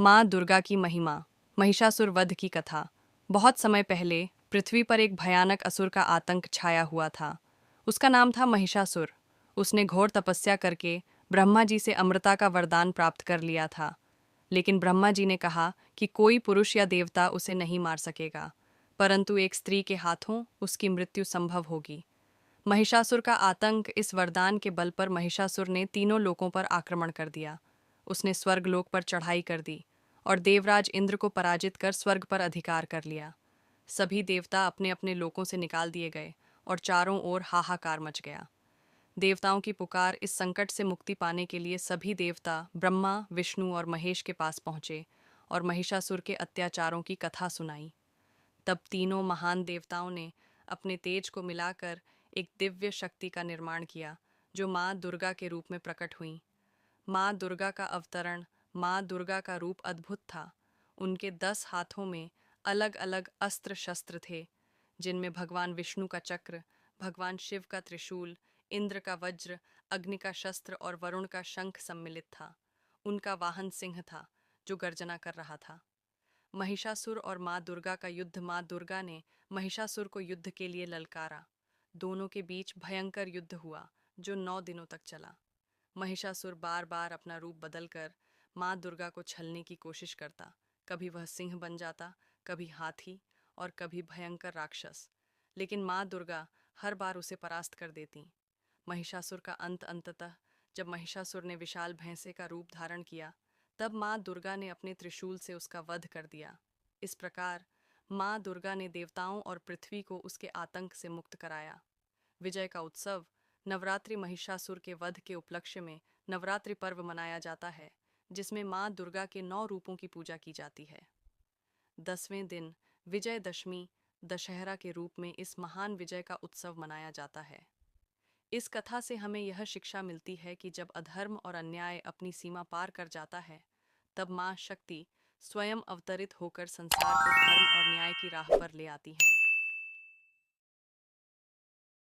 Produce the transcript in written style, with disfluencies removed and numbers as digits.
माँ दुर्गा की महिमा। महिषासुर वध की कथा। बहुत समय पहले पृथ्वी पर एक भयानक असुर का आतंक छाया हुआ था। उसका नाम था महिषासुर। उसने घोर तपस्या करके ब्रह्मा जी से अमृता का वरदान प्राप्त कर लिया था। लेकिन ब्रह्मा जी ने कहा कि कोई पुरुष या देवता उसे नहीं मार सकेगा, परंतु एक स्त्री के हाथों उसकी मृत्यु संभव होगी। महिषासुर का आतंक इस वरदान के बल पर महिषासुर ने तीनों लोकों पर आक्रमण कर दिया। उसने स्वर्गलोक पर चढ़ाई कर दी और देवराज इंद्र को पराजित कर स्वर्ग पर अधिकार कर लिया। सभी देवता अपने अपने लोकों से निकाल दिए गए और चारों ओर हाहाकार मच गया। देवताओं की पुकार इस संकट से मुक्ति पाने के लिए सभी देवता ब्रह्मा, विष्णु और महेश के पास पहुंचे और महिषासुर के अत्याचारों की कथा सुनाई। तब तीनों महान देवताओं ने अपने तेज को मिलाकर एक दिव्य शक्ति का निर्माण किया, जो माँ दुर्गा के रूप में प्रकट हुई। माँ दुर्गा का अवतरण, माँ दुर्गा का रूप अद्भुत था। उनके 10 हाथों में अलग अलग अस्त्र शस्त्र थे, जिनमें भगवान विष्णु का चक्र, भगवान शिव का त्रिशूल, इंद्र का वज्र, अग्नि का शस्त्र और वरुण का शंख सम्मिलित था। उनका वाहन सिंह था, जो गर्जना कर रहा था। महिषासुर और माँ दुर्गा का युद्ध। माँ दुर्गा ने महिषासुर को युद्ध के लिए ललकारा। दोनों के बीच भयंकर युद्ध हुआ, जो 9 दिनों तक चला। महिषासुर बार बार अपना रूप बदलकर माँ दुर्गा को छलने की कोशिश करता। कभी वह सिंह बन जाता, कभी हाथी और कभी भयंकर राक्षस। लेकिन माँ दुर्गा हर बार उसे परास्त कर देती। महिषासुर का अंततः जब महिषासुर ने विशाल भैंसे का रूप धारण किया, तब माँ दुर्गा ने अपने त्रिशूल से उसका वध कर दिया। इस प्रकार माँ दुर्गा ने देवताओं और पृथ्वी को उसके आतंक से मुक्त कराया। विजय का उत्सव नवरात्रि। महिषासुर के वध के उपलक्ष्य में नवरात्रि पर्व मनाया जाता है, जिसमें माँ दुर्गा के 9 रूपों की पूजा की जाती है। 10वें दिन विजयदशमी दशहरा के रूप में इस महान विजय का उत्सव मनाया जाता है। इस कथा से हमें यह शिक्षा मिलती है कि जब अधर्म और अन्याय अपनी सीमा पार कर जाता है, तब माँ शक्ति स्वयं अवतरित होकर संसार को धर्म और न्याय की राह पर ले आती हैं।